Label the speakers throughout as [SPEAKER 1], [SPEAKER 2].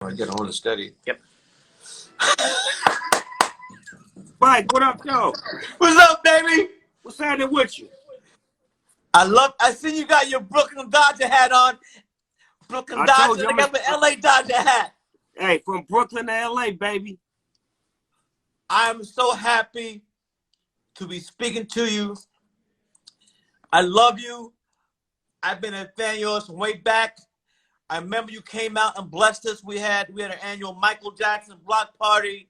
[SPEAKER 1] I get on the steady.
[SPEAKER 2] Yep.
[SPEAKER 3] Mike, what up, though?
[SPEAKER 1] What's up, baby?
[SPEAKER 3] What's happening with you?
[SPEAKER 1] I see you got your Brooklyn Dodger hat on. Brooklyn Dodger, I got my LA Dodger hat.
[SPEAKER 3] Hey, from Brooklyn to LA, baby.
[SPEAKER 1] I'm so happy to be speaking to you. I love you. I've been a fan of yours from way back. I remember you came out and blessed us. We had an annual Michael Jackson block party,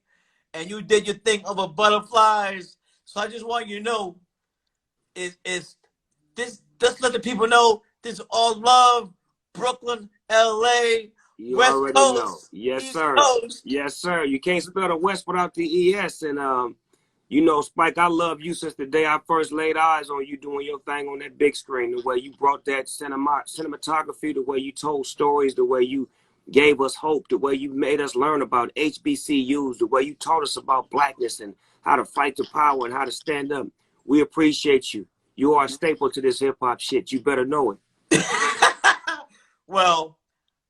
[SPEAKER 1] and you did your thing over butterflies. So I just want you to know, is this, just let the people know this is all love. Brooklyn, LA,
[SPEAKER 3] you
[SPEAKER 1] West
[SPEAKER 3] already
[SPEAKER 1] Coast,
[SPEAKER 3] know. Yes,
[SPEAKER 1] East
[SPEAKER 3] sir.
[SPEAKER 1] Coast.
[SPEAKER 3] Yes, sir. You can't spell the West without the ES. And you know, Spike, I love you since the day I first laid eyes on you doing your thing on that big screen. The way you brought that cinematography, the way you told stories, the way you gave us hope, the way you made us learn about HBCUs, the way you taught us about blackness and how to fight to power and how to stand up. We appreciate you. You are a staple to this hip hop shit. You better know it.
[SPEAKER 1] Well,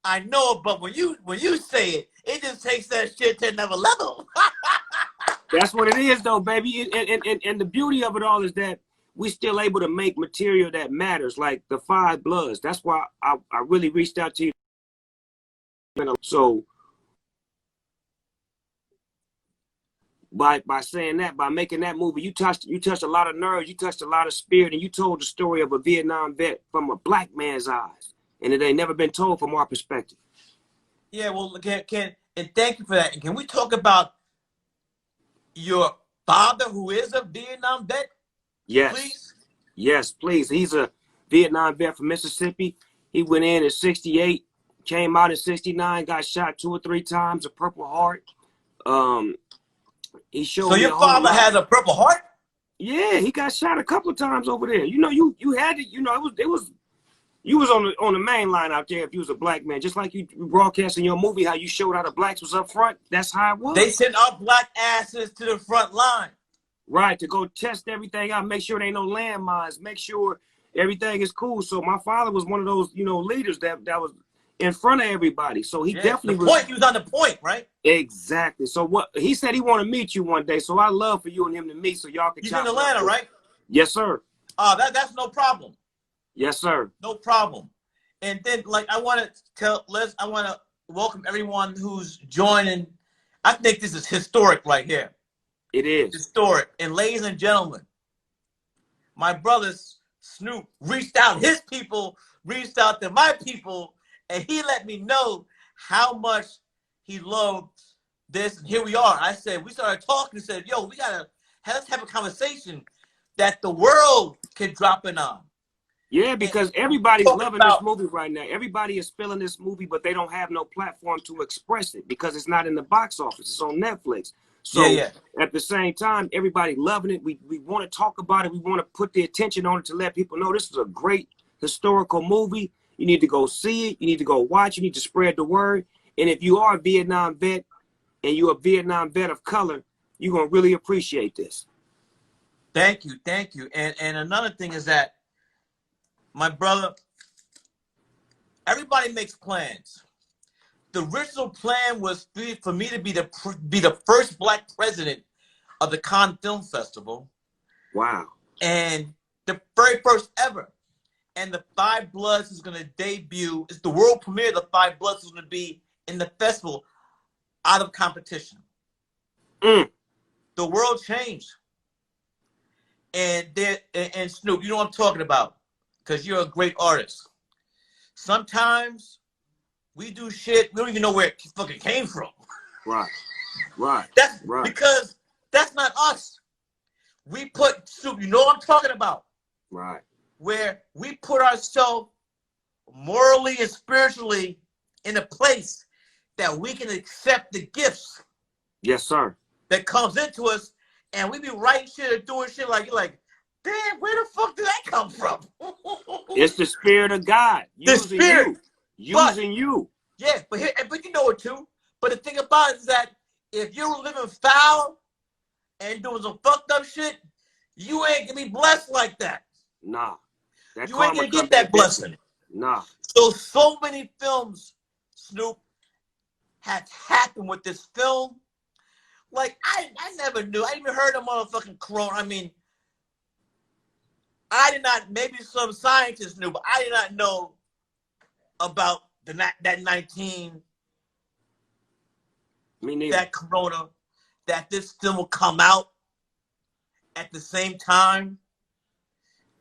[SPEAKER 1] I know it, but when you say it, it just takes that shit to another level.
[SPEAKER 3] That's what it is, though, baby. And the beauty of it all is that we're still able to make material that matters, like the Five Bloods. That's why I really reached out to you. So by saying that, by making that movie, you touched a lot of nerves, you touched a lot of spirit, and you told the story of a Vietnam vet from a black man's eyes, and it ain't never been told from our perspective. Yeah, well, and thank you for that. And can we talk about your father, who is a Vietnam vet? Yes. Please? Yes, please. He's a Vietnam vet from Mississippi. He went in 68, came out in 69, got shot 2 or 3 times, a Purple Heart. He showed. So your father has a Purple Heart? Yeah, he got shot a couple of times over there. You know, you had to, you know, it was you was on the main line out there if you was a black man. Just like you broadcast in your movie how you showed how the blacks was up front. That's how it was. They sent our black asses to the front line. Right, to go test everything out, make sure there ain't no landmines, make sure everything is cool. So my father was one of those, you know, leaders that was in front of everybody. So he definitely was. He was on the point, right? Exactly. So what he said, he want to meet you one day. So I love for you and him to meet so y'all can. He's in Atlanta, right? Yes, sir. That's no problem. Yes, sir. No problem. And then, like, I want to welcome everyone who's joining. I think this is historic right here. It is. Historic. And ladies and gentlemen, my brother Snoop reached out. His people reached out to my people, and he let me know how much he loved this. And here we are. I said, we started talking and said, yo, let's have a conversation that the world can drop in on. Yeah, because everybody's loving this movie right now. Everybody is feeling this movie, but they don't have no platform to express it because it's not in the box office. It's on Netflix. So at the same time, everybody loving it. We want to talk about it. We want to put the attention on it to let people know this is a great historical movie. You need to go see it. You need to go watch. You need to spread the word. And if you are a Vietnam vet and you're a Vietnam vet of color, you're going to really appreciate this. Thank you. Thank you. And another thing is that, my brother, everybody makes plans. The original plan was for me to be the first black president of the Cannes Film Festival. Wow. And the very first ever. And the Five Bloods is going to debut. It's the world premiere. The Five Bloods is going to be in the festival out of competition. The world changed. And Snoop, you know what I'm talking about. Because you're a great artist. Sometimes we do shit, we don't even know where it fucking came from. Right. That's right. Because that's not us. We put, you know what I'm talking about. Right. Where we put ourselves morally and spiritually in a place that we can accept the gifts. Yes, sir. That comes into us, and we be writing shit or doing shit like, you're like, damn, where the fuck did that come from? It's the spirit of God using you. Yeah, but you know it too. But the thing about it is that if you're living foul and doing some fucked up shit, you ain't gonna be blessed like that. Nah. You ain't gonna get that blessing. Nah. So many films, Snoop,
[SPEAKER 1] has happened with this film. Like, I never knew. I even heard of motherfucking corona. I mean, I did not, maybe some scientists knew, but I did not know about that 19, that corona, that this film will come out at the same time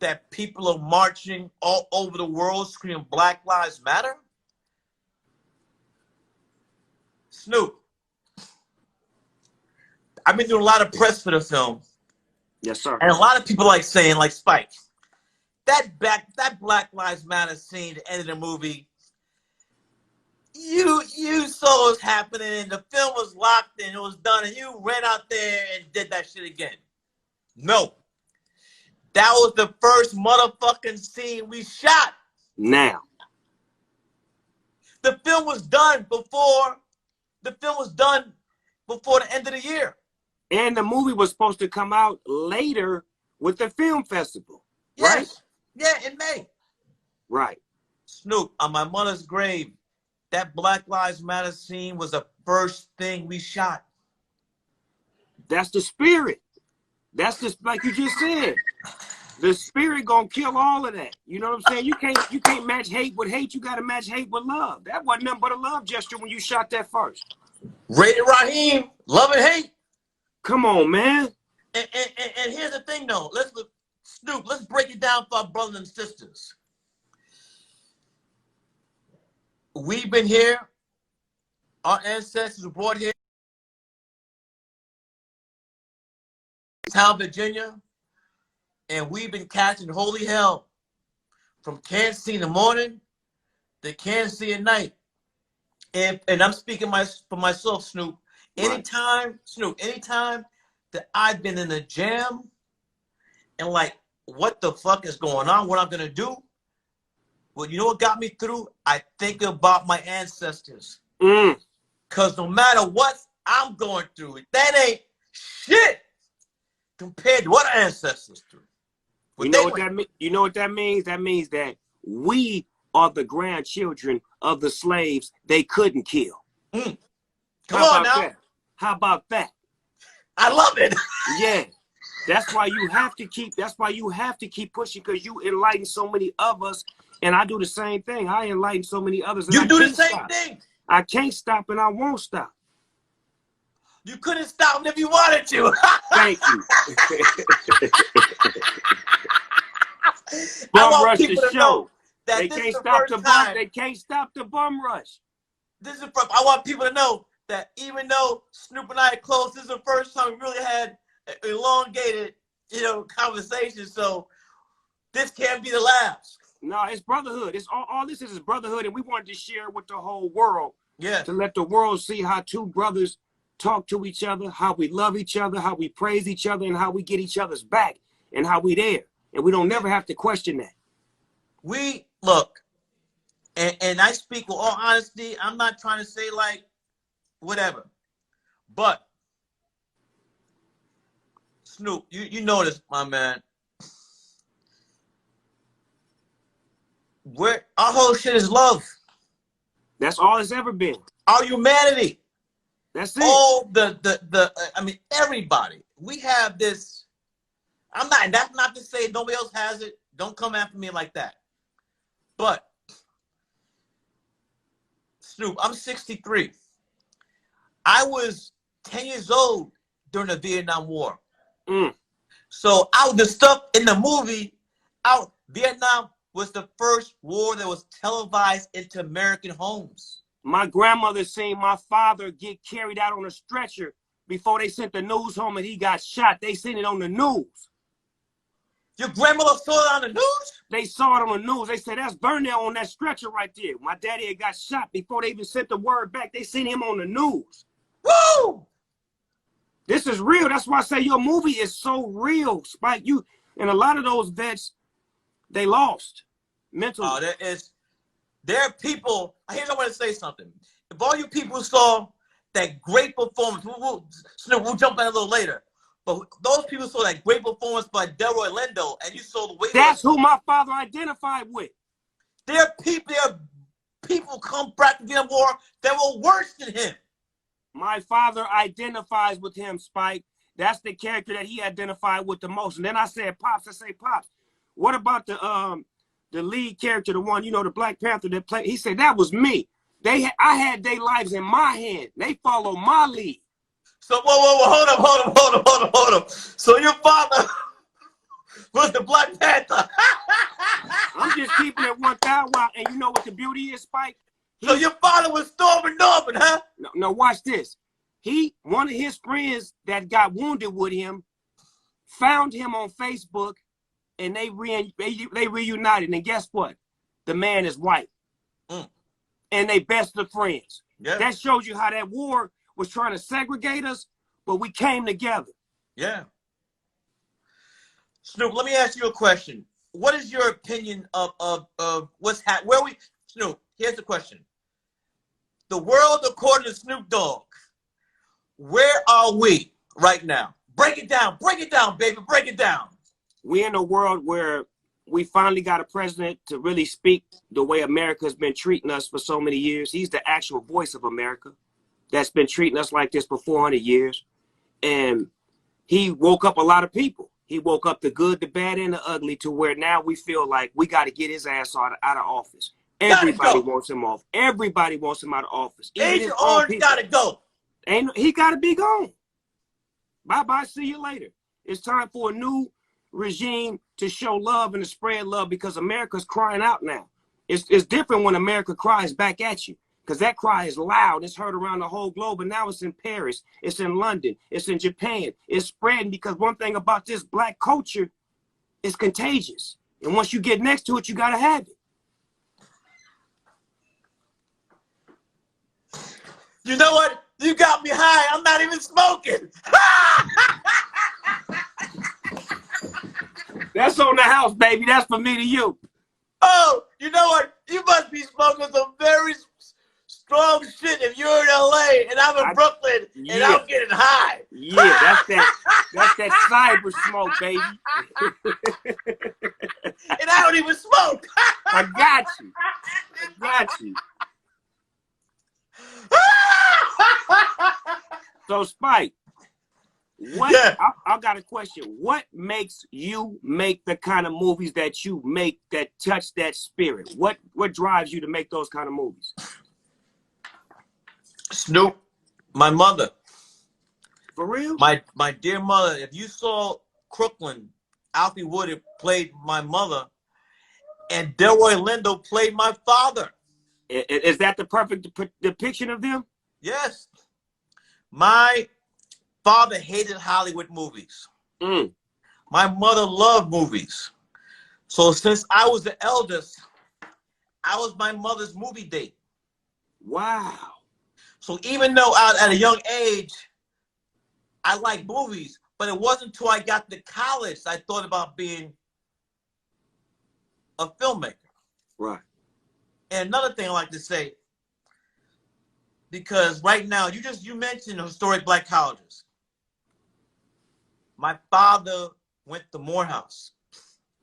[SPEAKER 1] that people are marching all over the world screaming Black Lives Matter. Snoop, I've been doing a lot of press for the film.
[SPEAKER 3] Yes, sir.
[SPEAKER 1] And a lot of people like saying, like Spike, that Black Lives Matter scene at the end of the movie, you saw what was happening and the film was locked and it was done and you ran out there and did that shit again. No. That was the first motherfucking scene we shot.
[SPEAKER 3] Now.
[SPEAKER 1] The film was done before the end of the year.
[SPEAKER 3] And the movie was supposed to come out later with the film festival.
[SPEAKER 1] Yes.
[SPEAKER 3] Right?
[SPEAKER 1] Yeah, in May.
[SPEAKER 3] Right.
[SPEAKER 1] Snoop, on my mother's grave, that Black Lives Matter scene was the first thing we shot.
[SPEAKER 3] That's the spirit. That's just like you just said. The spirit gonna kill all of that. You know what I'm saying? You can't match hate with hate. You gotta match hate with love. That wasn't nothing but a love gesture when you shot that first.
[SPEAKER 1] Rated Raheem, love and hate.
[SPEAKER 3] Come on, man.
[SPEAKER 1] And here's the thing, though. Snoop, let's break it down for our brothers and sisters. We've been here. Our ancestors were brought here. Town, Virginia. And we've been catching holy hell from Kansas City in the morning to Kansas City at night. And I'm speaking for myself, Snoop. Anytime that I've been in a jam and like, what the fuck is going on? What I'm gonna do? Well, you know what got me through? I think about my ancestors. Cause no matter what I'm going through, that ain't shit compared to what our ancestors through.
[SPEAKER 3] You know what that means? You know what that means? That means that we are the grandchildren of the slaves they couldn't kill.
[SPEAKER 1] Come on now.
[SPEAKER 3] That? How about that?
[SPEAKER 1] I love it.
[SPEAKER 3] Yeah. That's why you have to keep pushing, because you enlighten so many of us, and I do the same thing. I enlighten so many others. And
[SPEAKER 1] you do the same thing.
[SPEAKER 3] I can't stop and I won't stop.
[SPEAKER 1] You couldn't stop if you wanted to.
[SPEAKER 3] Thank you. Bum rush the show. They can't stop the bum. They can't stop the bum rush.
[SPEAKER 1] This is I want people to know that even though Snoop and I are close, this is the first time we really had elongated, conversation. So this can't be the last.
[SPEAKER 3] No, it's brotherhood. It's all this is brotherhood, and we wanted to share with the whole world.
[SPEAKER 1] Yeah.
[SPEAKER 3] To let the world see how two brothers talk to each other, how we love each other, how we praise each other, and how we get each other's back, and how we there. And we don't never have to question that.
[SPEAKER 1] We look, and I speak with all honesty. I'm not trying to say like whatever, but Snoop, you know this, my man. Our whole shit is love. That's all it's ever been. Our humanity. That's it. All I mean, everybody. We have this. That's not to say nobody else has it. Don't come after me like that. But Snoop, I'm 63. I was 10 years old during the Vietnam War. So the stuff in the movie, Vietnam was the first war that was televised into American homes. My grandmother seen my father get carried out on a stretcher before they sent the news home and he got shot. They seen it on the news. Your grandmother saw it on the news? They saw it on the news. They said, that's Burnell on that stretcher right there. My daddy had got shot before they even sent the word back. They seen him on the news. Woo! This is real. That's why I say your movie is so real, Spike. And a lot of those vets, they lost mentally. Oh, there are people. Here's I want to say something. If all you people saw that great performance, we'll jump in a little later. But those people saw that great performance by Delroy Lindo, and you saw the way. That's who my father identified with. There are people, there are people come back to Vietnam War that were worse than him.
[SPEAKER 3] My father identifies with him, Spike. That's the character that he identified with the most. And then I said, Pops, Pops, what about the lead character, the one, you know, the Black Panther that played? He said, that was me. I had their lives in my hand. They follow my lead.
[SPEAKER 1] So, hold up. So your father was the Black Panther.
[SPEAKER 3] I'm just keeping it 1,000. And you know what the beauty is, Spike?
[SPEAKER 1] So your father was Stormin' Norman, huh?
[SPEAKER 3] No, watch this. One of his friends that got wounded with him found him on Facebook, and they reunited. And guess what? The man is white. And they best of friends. Yeah. That shows you how that war was trying to segregate us, but we came together.
[SPEAKER 1] Yeah. Snoop, let me ask you a question. What is your opinion of what's happening? Snoop, here's the question. The world according to Snoop Dogg, where are we right now? Break it down, baby, break it down.
[SPEAKER 3] We're in a world where we finally got a president to really speak the way America's been treating us for so many years. He's the actual voice of America that's been treating us like this for 400 years. And he woke up a lot of people. He woke up the good, the bad, and the ugly to where now we feel like we got to get his ass out of office. Everybody wants him off. Everybody wants him out of office.
[SPEAKER 1] Agent Orange got to go.
[SPEAKER 3] He got to be gone. Bye-bye. See you later. It's time for a new regime to show love and to spread love because America's crying out now. It's different when America cries back at you because that cry is loud. It's heard around the whole globe, and now it's in Paris. It's in London. It's in Japan. It's spreading because one thing about this Black culture is contagious. And once you get next to it, you got to have it.
[SPEAKER 1] You know what? You got me high. I'm not even smoking.
[SPEAKER 3] That's on the house, baby. That's for me to you.
[SPEAKER 1] Oh, you know what? You must be smoking some very strong shit if you're in LA and I'm in Brooklyn and I'm getting high.
[SPEAKER 3] Yeah, that's that cyber smoke, baby.
[SPEAKER 1] And I don't even smoke.
[SPEAKER 3] I got you. So, Spike, I got a question. What makes you make the kind of movies that you make that touch that spirit? What drives you to make those kind of movies?
[SPEAKER 1] Snoop, my mother.
[SPEAKER 3] For real?
[SPEAKER 1] My dear mother. If you saw Crooklyn, Alfie Woodard played my mother, and Delroy Lindo played my father.
[SPEAKER 3] Is that the perfect depiction of them?
[SPEAKER 1] Yes. My father hated Hollywood movies. My mother loved movies. So since I was the eldest, I was my mother's movie date.
[SPEAKER 3] Wow. So
[SPEAKER 1] even though at a young age, I liked movies, but it wasn't until I got to college I thought about being a filmmaker.
[SPEAKER 3] Right.
[SPEAKER 1] And another thing I like to say, because right now, you mentioned historic Black colleges. My father went to Morehouse.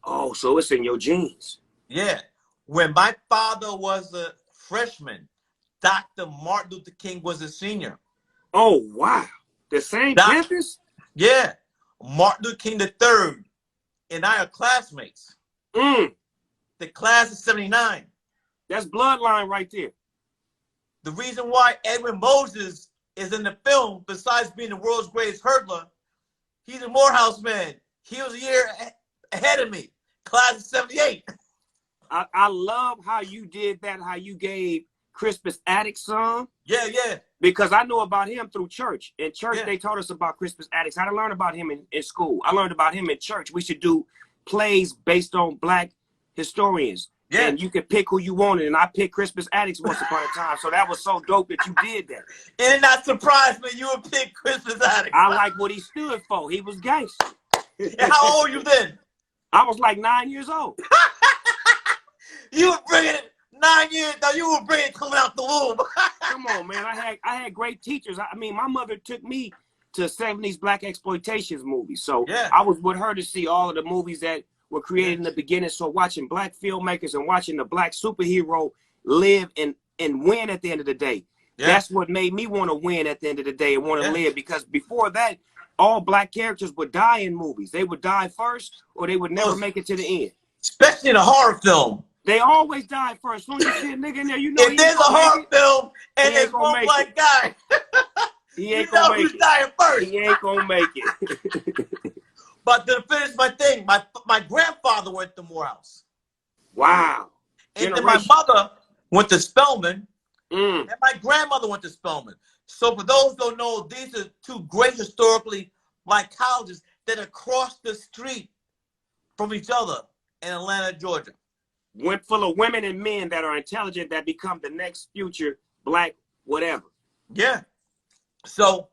[SPEAKER 3] Oh, so it's in your genes.
[SPEAKER 1] Yeah. When my father was a freshman, Dr. Martin Luther King was a senior.
[SPEAKER 3] Oh, wow. The same campus?
[SPEAKER 1] Yeah. Martin Luther King III and I are classmates. The class of 79.
[SPEAKER 3] That's bloodline right there.
[SPEAKER 1] The reason why Edwin Moses is in the film, besides being the world's greatest hurdler, he's a Morehouse man. He was a year ahead of me, class of 78.
[SPEAKER 3] I love how you did that, how you gave Crispus Attucks some.
[SPEAKER 1] Yeah.
[SPEAKER 3] Because I know about him through church. In church, they taught us about Crispus Attucks. I didn't learn about him in school. I learned about him in church. We should do plays based on Black historians. Yeah. And you could pick who you wanted, and I picked Crispus Attucks once upon a time. So that was so dope that you did that.
[SPEAKER 1] And it not surprised me you would pick Crispus Attucks.
[SPEAKER 3] I like what he stood for. He was gangster.
[SPEAKER 1] And how old were you then?
[SPEAKER 3] I was like 9 years old.
[SPEAKER 1] You were bringing it 9 years. Now you were bringing it coming out the womb.
[SPEAKER 3] Come on, man. I had great teachers. I mean, my mother took me to 70s Black exploitations movies. So I was with her to see all of the movies that were created in the beginning. So watching Black filmmakers and watching the Black superhero live and win at the end of the day.
[SPEAKER 1] Yeah.
[SPEAKER 3] That's what made me want to win at the end of the day and want to live, because before that, all black characters would die in movies. They would die first, or they would never make it to the end.
[SPEAKER 1] Especially in a horror film.
[SPEAKER 3] They always die first. When you see a nigga in there, you know
[SPEAKER 1] if there's a horror film and there's one black guy,
[SPEAKER 3] he ain't gonna make it.
[SPEAKER 1] Dying first.
[SPEAKER 3] He ain't gonna make it.
[SPEAKER 1] But to finish my thing, my grandfather went to Morehouse.
[SPEAKER 3] Wow.
[SPEAKER 1] And then my mother went to Spelman. And my grandmother went to Spelman. So for those who don't know, these are two great historically black colleges that are across the street from each other in Atlanta, Georgia.
[SPEAKER 3] Went full of women and men that are intelligent, that become the next future black whatever.
[SPEAKER 1] Yeah. So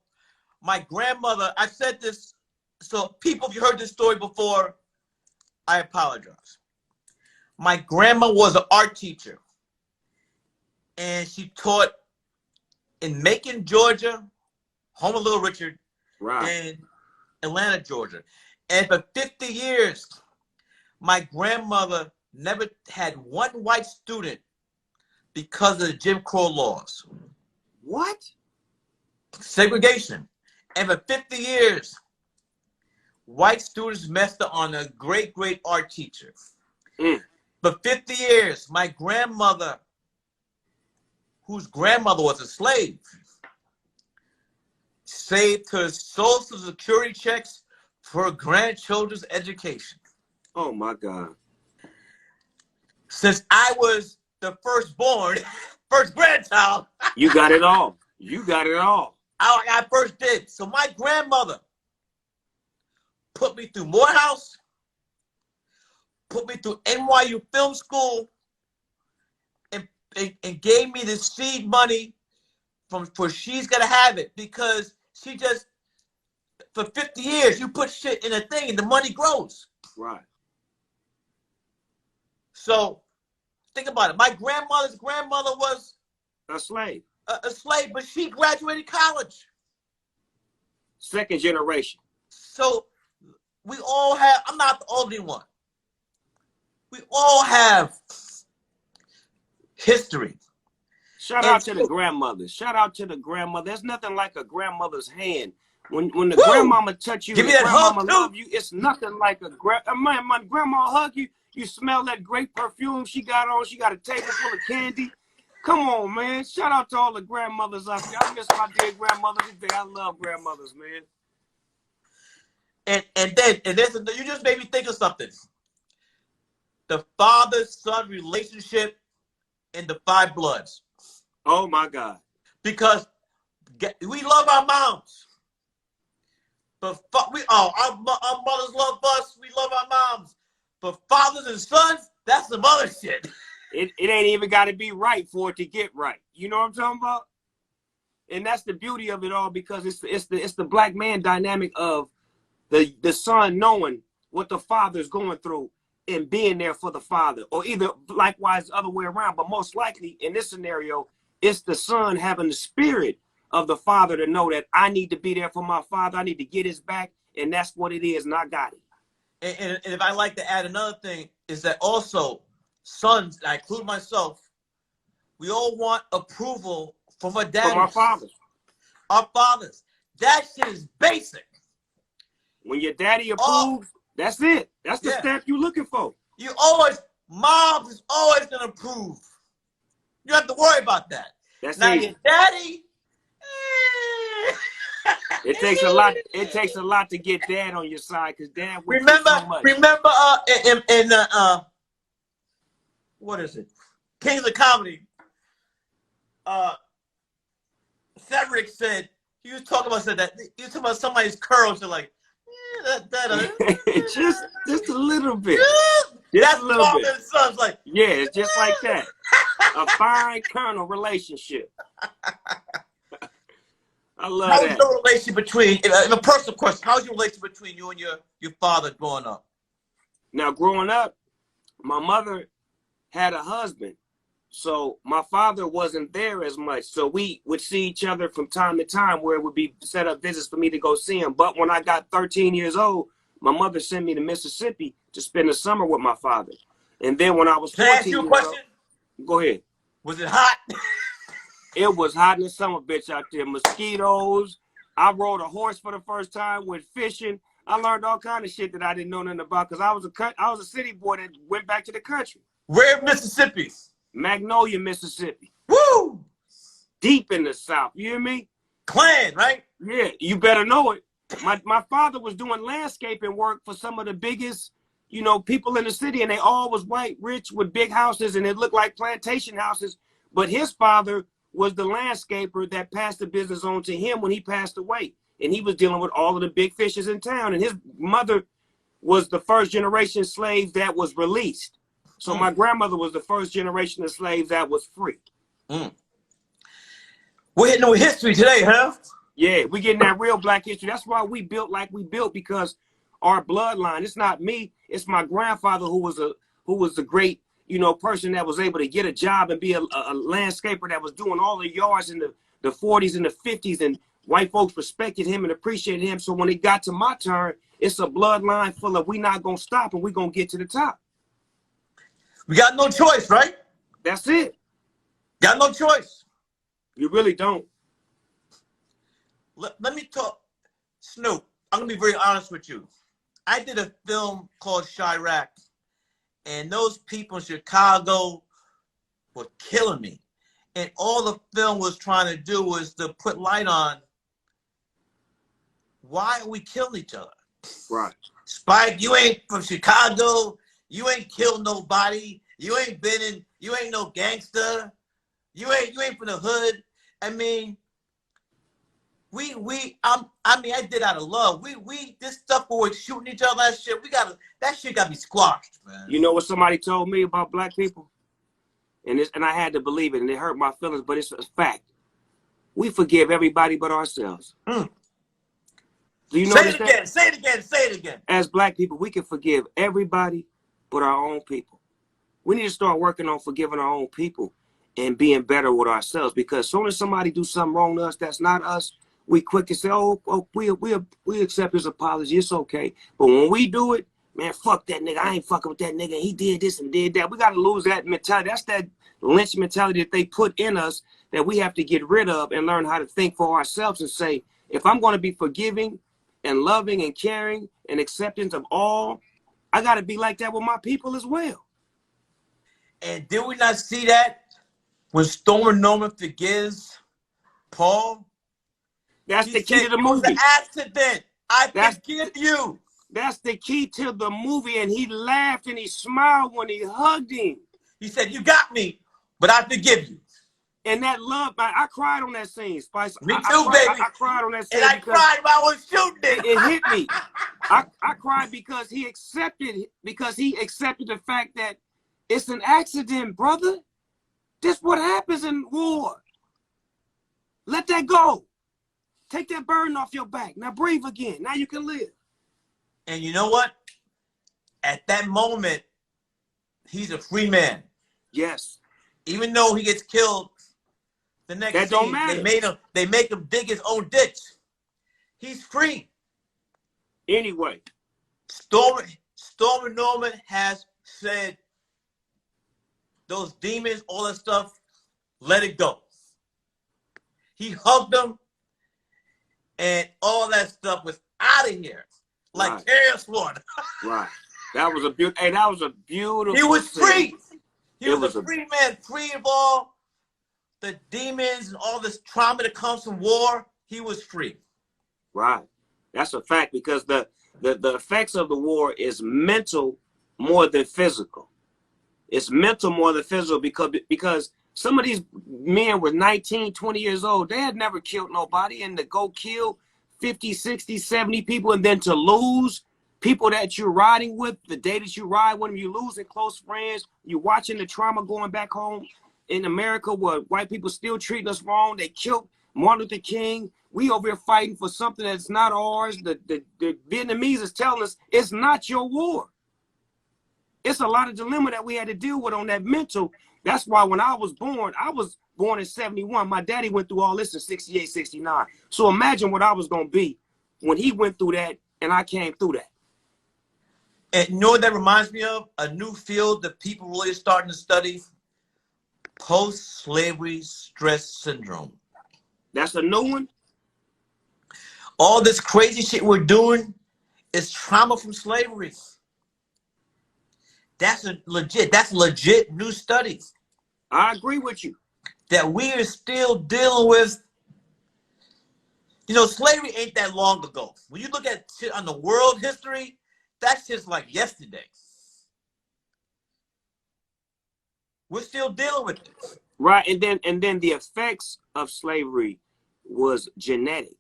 [SPEAKER 1] my grandmother, I said this, so people, if you heard this story before, I apologize. My grandma was an art teacher. And she taught in Macon, Georgia, home of Little Richard, and Atlanta, Georgia. And for 50 years, my grandmother never had one white student because of the Jim Crow laws.
[SPEAKER 3] What?
[SPEAKER 1] Segregation. And for 50 years, white students messed up on a great, great art teacher. For 50 years, my grandmother, whose grandmother was a slave, saved her Social Security checks for her grandchildren's education.
[SPEAKER 3] Oh my God.
[SPEAKER 1] Since I was the firstborn, first grandchild.
[SPEAKER 3] You got it all. You got it all.
[SPEAKER 1] I first did. So my grandmother put me through Morehouse, put me through NYU Film School, and gave me the seed money for she's gonna have it, because she just, for 50 years, you put shit in a thing and the money grows.
[SPEAKER 3] Right.
[SPEAKER 1] So think about it. My grandmother's grandmother was
[SPEAKER 3] a slave.
[SPEAKER 1] A slave, but she graduated college.
[SPEAKER 3] Second generation.
[SPEAKER 1] So we all have, I'm not the only one. We all have history.
[SPEAKER 3] Shout out to the grandmothers. Shout out to the grandmother. There's nothing like a grandmother's hand. When the grandmama touch you,
[SPEAKER 1] give me
[SPEAKER 3] the
[SPEAKER 1] that
[SPEAKER 3] grandmama
[SPEAKER 1] hug
[SPEAKER 3] love you, it's nothing like a my grandma hug you. You smell that great perfume she got on. She got a table full of candy. Come on, man. Shout out to all the grandmothers out there. I miss my dear grandmothers today. I love grandmothers, man.
[SPEAKER 1] And then you just made me think of something. The father-son relationship in the Five Bloods.
[SPEAKER 3] Oh my God.
[SPEAKER 1] Because we love our moms. But our mothers love us. We love our moms. But fathers and sons, that's some other shit.
[SPEAKER 3] It ain't even got to be right for it to get right. You know what I'm talking about? And that's the beauty of it all, because it's the black man dynamic of the son knowing what the father's going through and being there for the father, or either likewise the other way around. But most likely in this scenario, it's the son having the spirit of the father to know that I need to be there for my father. I need to get his back, and that's what it is, and I got it.
[SPEAKER 1] And if I like to add another thing, is that also sons, I include myself, we all want approval from our daddies.
[SPEAKER 3] From our fathers.
[SPEAKER 1] Our fathers. That shit is basic.
[SPEAKER 3] When your daddy approves, that's it. That's the stamp you're looking for.
[SPEAKER 1] Moms is always gonna approve. You don't have to worry about that.
[SPEAKER 3] That's
[SPEAKER 1] now
[SPEAKER 3] easy.
[SPEAKER 1] Your daddy.
[SPEAKER 3] It takes a lot. It takes a lot to get dad on your side, because dad would so much.
[SPEAKER 1] Remember, in what is it? Kings of Comedy. Cedric said he was talking about somebody's curls. They're like,
[SPEAKER 3] just a little bit.
[SPEAKER 1] That's a little bit. And sons, like,
[SPEAKER 3] yeah, it's just like that. A fine kernel relationship. I love that.
[SPEAKER 1] How's your relationship between, a personal question, how's your relationship between you and your father growing up?
[SPEAKER 3] Now, growing up, my mother had a husband, so my father wasn't there as much. So we would see each other from time to time, where it would be set up visits for me to go see him. But when I got 13 years old, my mother sent me to Mississippi to spend the summer with my father. And then when I was 14
[SPEAKER 1] Can I ask you a question?
[SPEAKER 3] Go ahead.
[SPEAKER 1] Was it hot?
[SPEAKER 3] It was hot in the summer, bitch, out there. Mosquitoes. I rode a horse for the first time, went fishing. I learned all kind of shit that I didn't know nothing about because I was a city boy that went back to the country.
[SPEAKER 1] Where in Mississippi?
[SPEAKER 3] Magnolia, Mississippi.
[SPEAKER 1] Woo!
[SPEAKER 3] Deep in the South. You hear me?
[SPEAKER 1] Clan, right?
[SPEAKER 3] Yeah, you better know it. My father was doing landscaping work for some of the biggest, you know, people in the city, and they all was white, rich, with big houses, and it looked like plantation houses. But his father was the landscaper that passed the business on to him when he passed away. And he was dealing with all of the big fishes in town. And his mother was the first generation slave that was released. So my grandmother was the first generation of slaves that was free.
[SPEAKER 1] We're hitting with history today, huh?
[SPEAKER 3] Yeah, we getting that real black history. That's why we built like we built, because our bloodline, it's not me, it's my grandfather who was a great, you know, person that was able to get a job and be a landscaper that was doing all the yards in the 40s and the 50s, and white folks respected him and appreciated him. So when it got to my turn, it's a bloodline full of we not gonna stop and we gonna get to the top.
[SPEAKER 1] We got no choice, right?
[SPEAKER 3] That's it.
[SPEAKER 1] Got no choice.
[SPEAKER 3] You really don't.
[SPEAKER 1] Let me talk, Snoop. I'm gonna be very honest with you. I did a film called Chirac, and those people in Chicago were killing me. And all the film was trying to do was to put light on why are we killing each other.
[SPEAKER 3] Right.
[SPEAKER 1] Spike, you ain't from Chicago. You ain't killed nobody. You ain't no gangster. You ain't from the hood. I mean, I did out of love. This stuff where we're shooting each other, that shit gotta be squashed, man.
[SPEAKER 3] You know what somebody told me about black people? And I had to believe it, and it hurt my feelings, but it's a fact. We forgive everybody but ourselves. Do you know
[SPEAKER 1] Say it again.
[SPEAKER 3] As black people, we can forgive everybody but our own people. We need to start working on forgiving our own people and being better with ourselves, because as soon as somebody do something wrong to us that's not us, we quick to say, oh, we accept his apology. It's okay. But when we do it, man, fuck that nigga. I ain't fucking with that nigga. He did this and did that. We got to lose that mentality. That's that lynch mentality that they put in us that we have to get rid of and learn how to think for ourselves and say, if I'm going to be forgiving and loving and caring and acceptance of all, I got to be like that with my people as well.
[SPEAKER 1] And did we not see that when Stormer Norman forgives Paul?
[SPEAKER 3] That's the key to the movie.
[SPEAKER 1] It was an accident. I forgive you.
[SPEAKER 3] That's the key to the movie. And he laughed and he smiled when he hugged him.
[SPEAKER 1] He said, you got me, but I forgive you.
[SPEAKER 3] And that love, I cried on that scene, Spice.
[SPEAKER 1] Me too, baby.
[SPEAKER 3] I cried on that scene.
[SPEAKER 1] And I cried while I was shooting it.
[SPEAKER 3] It hit me. I cried because he accepted the fact that it's an accident, brother. This is what happens in war. Let that go. Take that burden off your back. Now breathe again. Now you can live.
[SPEAKER 1] And you know what? At that moment, he's a free man.
[SPEAKER 3] Yes.
[SPEAKER 1] Even though he gets killed, the next
[SPEAKER 3] that don't matter.
[SPEAKER 1] They make him dig his own ditch. He's free.
[SPEAKER 3] Anyway.
[SPEAKER 1] Stormer Norman has said those demons, all that stuff, let it go. He hugged them, and all that stuff was out of here, like Harris water.
[SPEAKER 3] Right. That was a beautiful. Hey, that was a beautiful.
[SPEAKER 1] He was
[SPEAKER 3] scene.
[SPEAKER 1] free. He was a free man, free of all the demons and all this trauma that comes from war. He was free.
[SPEAKER 3] Right. That's a fact, because the effects of the war is mental more than physical. It's mental more than physical, because some of these men were 19, 20 years old. They had never killed nobody, and to go kill 50, 60, 70 people, and then to lose people that you're riding with, the day that you ride with them, you're losing close friends. You're watching the trauma going back home in America where white people still treating us wrong. They killed Martin Luther King. We over here fighting for something that's not ours. The Vietnamese is telling us it's not your war. It's a lot of dilemma that we had to deal with on that mental. That's why when I was born in 71. My daddy went through all this in 68, 69. So imagine what I was going to be when he went through that and I came through that.
[SPEAKER 1] And you know what that reminds me of? A new field that people really starting to study. Post-slavery stress syndrome.
[SPEAKER 3] That's a new one?
[SPEAKER 1] All this crazy shit we're doing is trauma from slavery. That's legit new studies.
[SPEAKER 3] I agree with you.
[SPEAKER 1] That we are still dealing with. You know, slavery ain't that long ago. When you look at shit on the world history, that's just like yesterday. We're still dealing with this.
[SPEAKER 3] Right, and then the effects of slavery was genetic.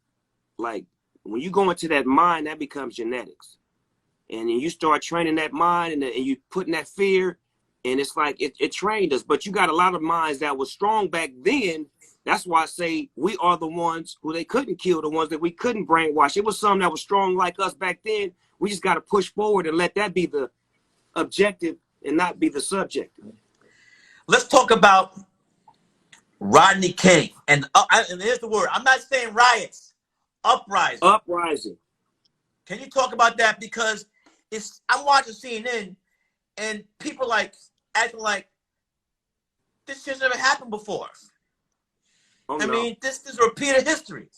[SPEAKER 3] Like when you go into that mind, that becomes genetics. And then you start training that mind, and you put in that fear, and it's like it trained us. But you got a lot of minds that were strong back then. That's why I say we are the ones who they couldn't kill, the ones that we couldn't brainwash. It was some that was strong like us back then. We just got to push forward and let that be the objective and not be the subjective.
[SPEAKER 1] Let's talk about Rodney King. And here's the word. I'm not saying riots. Uprising.
[SPEAKER 3] Uprising.
[SPEAKER 1] Can you talk about that? Because I'm watching CNN and people like acting like this shit's never happened before.
[SPEAKER 3] Oh,
[SPEAKER 1] I mean, this is repeated history.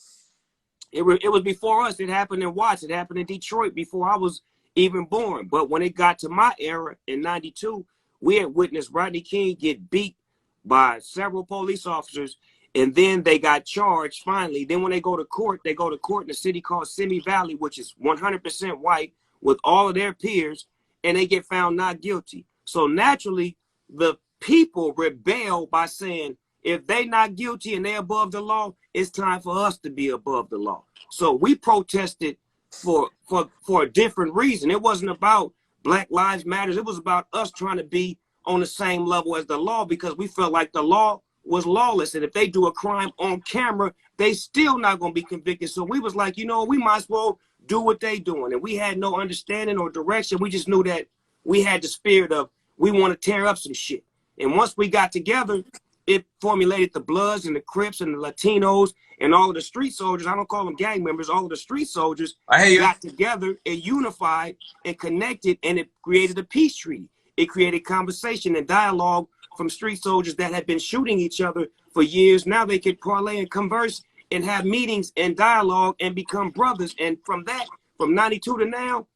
[SPEAKER 3] It was before us. It happened in Watts. It happened in Detroit before I was even born. But when it got to my era in '92, we had witnessed Rodney King get beat by several police officers, and then they got charged finally. Then when they go to court in a city called Simi Valley, which is 100% white, with all of their peers, and they get found not guilty. So naturally, the people rebel by saying, if they not guilty and they above the law, it's time for us to be above the law. So we protested for a different reason. It wasn't about Black Lives Matter. It was about us trying to be on the same level as the law, because we felt like the law was lawless. And if they do a crime on camera, they still not going to be convicted. So we was like, you know, we might as well do what they doing. And we had no understanding or direction. We just knew that we had the spirit of, we want to tear up some shit. And once we got together, it formulated the Bloods and the Crips and the Latinos and all of the street soldiers. I don't call them gang members. All of the street soldiers got together and unified and connected, and it created a peace treaty. It created conversation and dialogue from street soldiers that had been shooting each other for years. Now they could parlay and converse and have meetings and dialogue and become brothers. And from that, from '92 to now,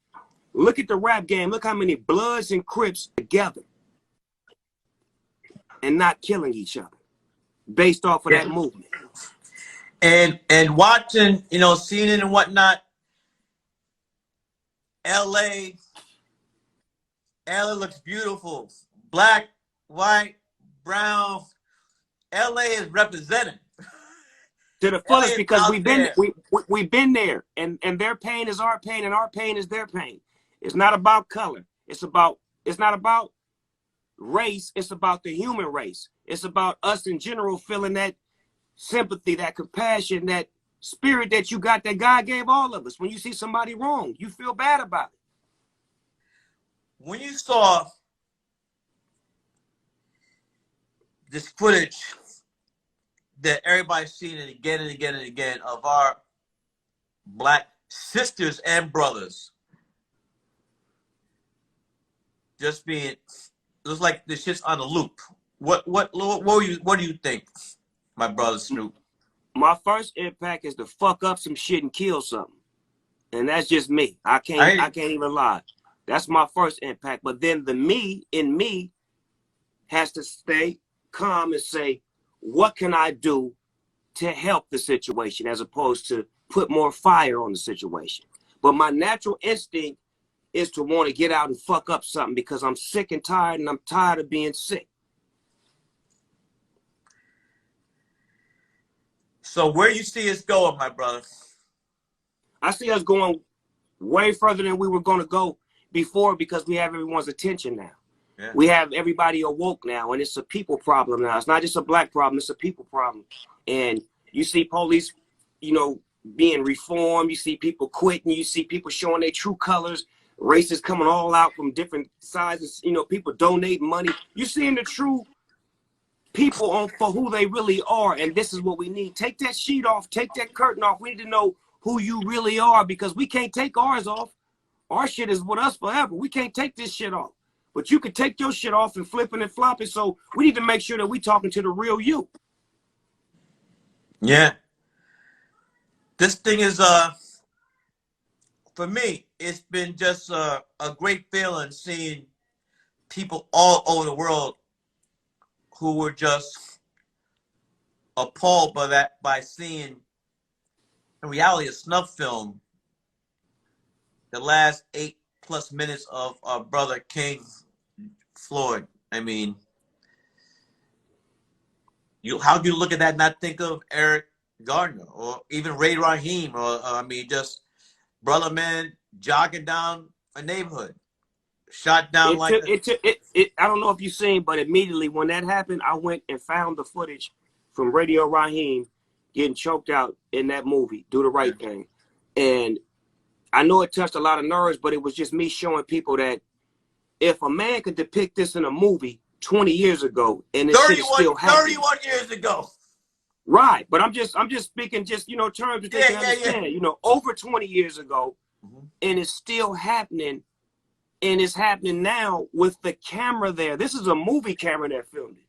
[SPEAKER 3] look at the rap game. Look how many Bloods and Crips together and not killing each other based off of that movement.
[SPEAKER 1] And watching, you know, CNN and whatnot, LA looks beautiful. Black, white, brown. LA is represented
[SPEAKER 3] to the fullest, because we've been there, and their pain is our pain, and our pain is their pain. It's not about color. It's not about race. It's about the human race. It's about us in general feeling that sympathy, that compassion, that spirit that you got, that God gave all of us. When you see somebody wrong, you feel bad about it.
[SPEAKER 1] When you saw this footage that everybody's seen it again and again and again of our Black sisters and brothers just being, it was like this shit's on a loop. What do you think, my brother Snoop?
[SPEAKER 3] My first impact is to fuck up some shit and kill something, and that's just me. I can't even lie. That's my first impact. But then the me in me has to stay calm and say, what can I do to help the situation, as opposed to put more fire on the situation. But my natural instinct is to want to get out and fuck up something, because I'm sick and tired, and I'm tired of being sick.
[SPEAKER 1] So where you see us going, my brother?
[SPEAKER 3] I see us going way further than we were going to go before, because we have everyone's attention now. Yeah. We have everybody awoke now, and it's a people problem now. It's not just a black problem, it's a people problem. And you see police, you know, being reformed. You see people quitting. You see people showing their true colors. Races coming all out from different sizes. You know, people donating money. You're seeing the true people on for who they really are, and this is what we need. Take that sheet off. Take that curtain off. We need to know who you really are, because we can't take ours off. Our shit is with us forever. We can't take this shit off. but you could take your shit off and flip it and flop it. So we need to make sure that we talking to the real you.
[SPEAKER 1] Yeah. This thing is for me, it's been just a great feeling seeing people all over the world who were just appalled by seeing in reality a snuff film the last 8+ minutes of our brother King Floyd. I mean, how do you look at that and not think of Eric Gardner or even Ray Raheem or I mean just brother man jogging down a neighborhood, shot down I
[SPEAKER 3] don't know if you've seen, but immediately when that happened, I went and found the footage from Radio Raheem getting choked out in that movie, Do the Right Thing. And I know it touched a lot of nerves, but it was just me showing people that if a man could depict this in a movie 20 years ago and this shit is still happening.
[SPEAKER 1] 31 years ago.
[SPEAKER 3] Right, but I'm just speaking just, terms that they can understand, over 20 years ago, and it's still happening, and it's happening now with the camera there. This is a movie camera that filmed it.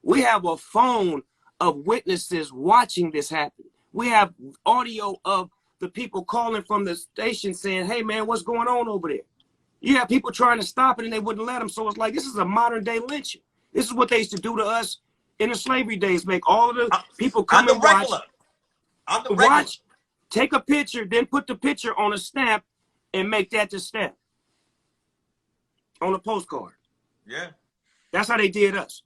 [SPEAKER 3] We have a phone of witnesses watching this happen. We have audio of the people calling from the station saying, hey man, what's going on over there? You have people trying to stop it and they wouldn't let them. So it's like, this is a modern day lynching. This is what they used to do to us in the slavery days, make all of the people come and watch, take a picture, then put the picture on a stamp and make that the stamp on a postcard.
[SPEAKER 1] Yeah.
[SPEAKER 3] That's how they did us.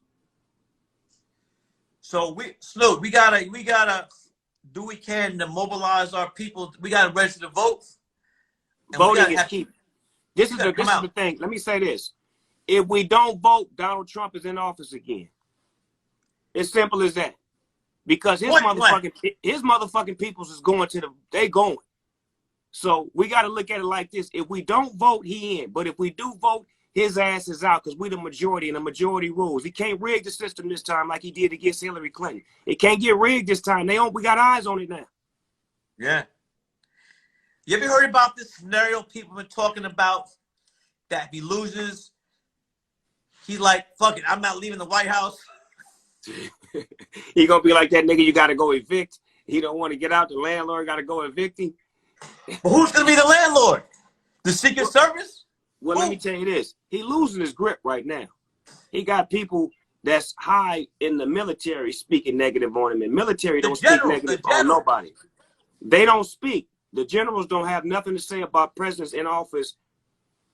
[SPEAKER 1] So Snoop, we gotta do what we can to mobilize our people. We gotta register to vote.
[SPEAKER 3] Voting is key. This is the thing. Let me say this. If we don't vote, Donald Trump is in office again. It's simple as that. Because his motherfucking peoples is going they going. So we got to look at it like this. If we don't vote, he in. But if we do vote, his ass is out because we the majority and the majority rules. He can't rig the system this time like he did against Hillary Clinton. It can't get rigged this time. We got eyes on it now.
[SPEAKER 1] Yeah. You ever heard about this scenario people been talking about that if he loses, he's like, fuck it, I'm not leaving the White House.
[SPEAKER 3] He gonna be like that nigga, you gotta go evict. He don't want to get out, the landlord gotta go evict him.
[SPEAKER 1] But who's gonna be the landlord? The Secret Service?
[SPEAKER 3] Well, let me tell you this. He losing his grip right now. He got people that's high in the military speaking negative on him. And military don't speak negative on nobody. They don't speak. The generals don't have nothing to say about presidents in office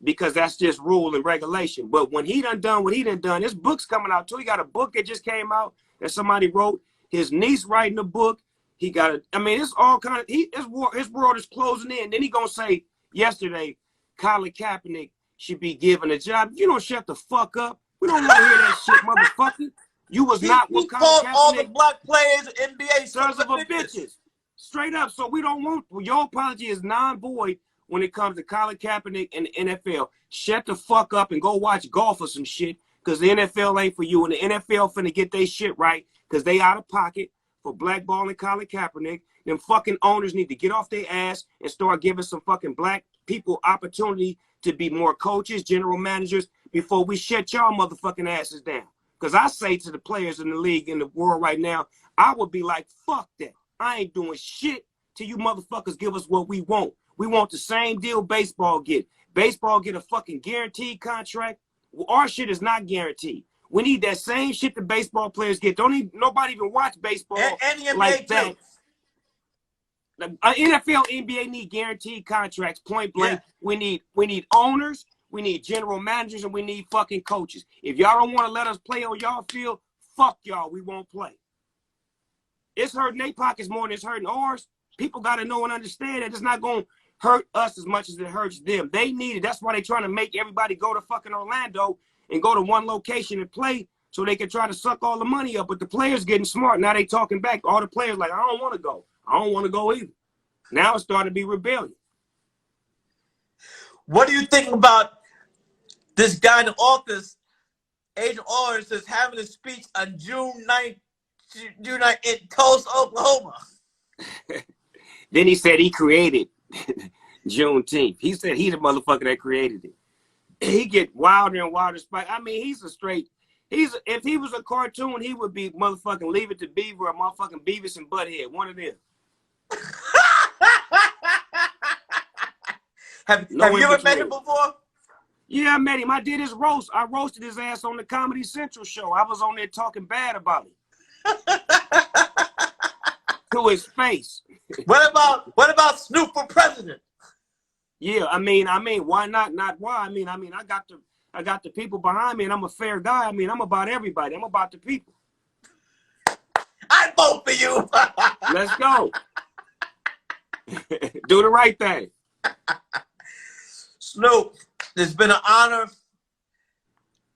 [SPEAKER 3] because that's just rule and regulation. But when he done what he done, his book's coming out too. He got a book that just came out that somebody wrote. His niece writing a book. He got it's all kind of, his world is closing in. Then he gonna say yesterday, Colin Kaepernick should be given a job. If you don't shut the fuck up, we don't want to hear that shit, motherfucker. You was not what Colin Kaepernick.
[SPEAKER 1] All the black players, NBA
[SPEAKER 3] sons of a bitches. Straight up. So we don't want, your apology is non-void when it comes to Colin Kaepernick and the NFL. Shut the fuck up and go watch golf or some shit because the NFL ain't for you. And the NFL finna get their shit right because they out of pocket for blackballing Colin Kaepernick. Them fucking owners need to get off their ass and start giving some fucking black people opportunity to be more coaches, general managers, before we shut y'all motherfucking asses down. Because I say to the players in the league, in the world right now, I would be like, fuck that. I ain't doing shit till you motherfuckers give us what we want. We want the same deal baseball get. Baseball get a fucking guaranteed contract. Well, our shit is not guaranteed. We need that same shit the baseball players get. Nobody even watch baseball like that. NFL, NBA need guaranteed contracts, point blank. Yeah. We need owners, we need general managers, and we need fucking coaches. If y'all don't want to let us play on y'all field, fuck y'all, we won't play. It's hurting their pockets more than it's hurting ours. People got to know and understand that it's not going to hurt us as much as it hurts them. They need it. That's why they're trying to make everybody go to fucking Orlando and go to one location and play so they can try to suck all the money up. But the players getting smart. Now they talking back. All the players like, I don't want to go. I don't want to go either. Now it's starting to be rebellion.
[SPEAKER 1] What do you think about this guy in the office, Agent Orange, is having a speech on June 9th in Tulsa, Oklahoma?
[SPEAKER 3] Then he said he created Juneteenth. He said he the motherfucker that created it. he get wilder and wilder. Spike. I mean, he's a straight. If he was a cartoon, he would be motherfucking Leave It to Beaver or motherfucking Beavis and Butthead. One of them.
[SPEAKER 1] Have you ever met him before?
[SPEAKER 3] Yeah, I met him. I did his roast. I roasted his ass on the Comedy Central show. I was on there talking bad about him. To his face.
[SPEAKER 1] What about Snoop for president?
[SPEAKER 3] Yeah, I mean, why not? Not why? I mean, I got the people behind me, and I'm a fair guy. I mean, I'm about everybody. I'm about the people.
[SPEAKER 1] I vote for you.
[SPEAKER 3] Let's go. Do the right thing.
[SPEAKER 1] Snoop, it's been an honor.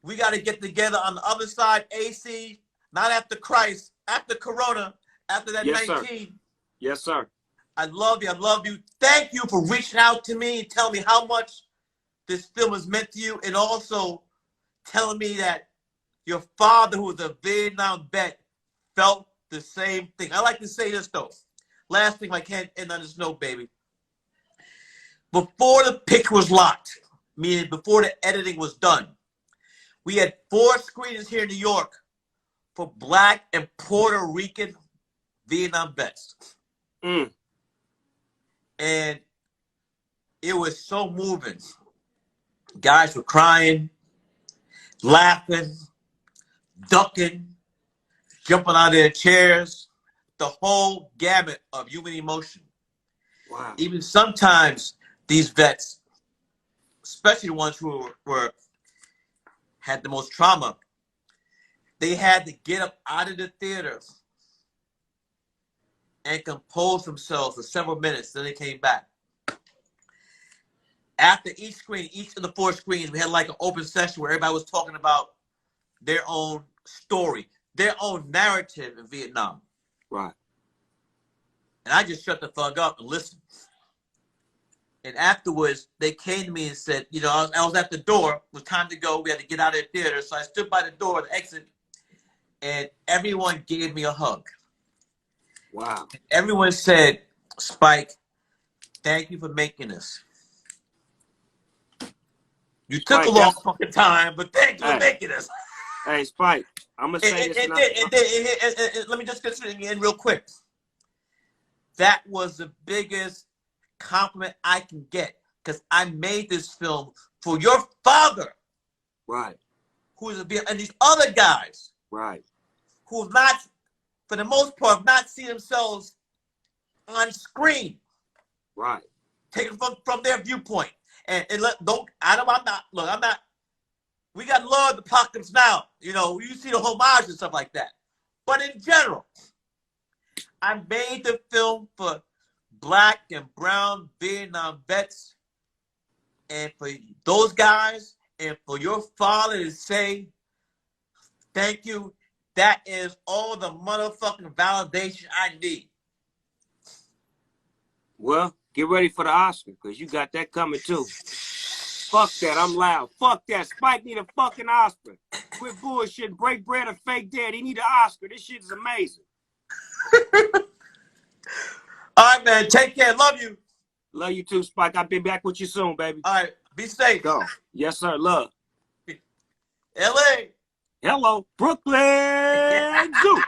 [SPEAKER 1] We got to get together on the other side, AC, not after Christ, after Corona, after that
[SPEAKER 3] Yes,
[SPEAKER 1] 19.
[SPEAKER 3] Sir. Yes, sir.
[SPEAKER 1] I love you. I love you. Thank you for reaching out to me and telling me how much this film has meant to you, and also telling me that your father, who was a Vietnam vet, felt the same thing. I like to say this, though. Last thing, I can't end on this note, baby. Before the picture was locked, meaning before the editing was done, we had 4 screenings here in New York for Black and Puerto Rican Vietnam vets.
[SPEAKER 3] Mm.
[SPEAKER 1] And it was so moving. Guys were crying, laughing, ducking, jumping out of their chairs, the whole gamut of human emotion.
[SPEAKER 3] Wow.
[SPEAKER 1] Even sometimes these vets, especially the ones who had the most trauma, they had to get up out of the theater and compose themselves for several minutes. Then they came back. After each screen, each of the 4 screens, we had like an open session where everybody was talking about their own story, their own narrative in Vietnam.
[SPEAKER 3] Right.
[SPEAKER 1] And I just shut the fuck up and listened. And afterwards, they came to me and said, you know, I was at the door. It was time to go. We had to get out of the theater. So I stood by the door to exit, and everyone gave me a hug.
[SPEAKER 3] Wow.
[SPEAKER 1] And everyone said, Spike, thank you for making this. You took a long fucking time, but thank you for making this.
[SPEAKER 3] Hey, Spike, I'm going to say this.
[SPEAKER 1] Let me just consider again real quick. That was the biggest compliment I can get, because I made this film for your father.
[SPEAKER 3] Right.
[SPEAKER 1] Who's and these other guys.
[SPEAKER 3] Right.
[SPEAKER 1] Who've not, for the most part, not seen themselves on screen.
[SPEAKER 3] Right.
[SPEAKER 1] Taken from their viewpoint. And I'm not, we got to love the Apocalypse Now. You know, you see the homage and stuff like that. But in general, I made the film for Black and brown Vietnam vets. And for those guys, and for your father to say, thank you, that is all the motherfucking validation I need.
[SPEAKER 3] Well, get ready for the Oscar, because you got that coming too. Fuck that, I'm loud. Fuck that. Spike need a fucking Oscar. Quit bullshit. Break bread or fake dead. He need an Oscar. This shit is amazing.
[SPEAKER 1] All right, man. Take care. Love you.
[SPEAKER 3] Love you too, Spike. I'll be back with you soon, baby.
[SPEAKER 1] All right. Be safe.
[SPEAKER 3] Go. Yes, sir. Love.
[SPEAKER 1] LA.
[SPEAKER 3] Hello, Brooklyn Zoo.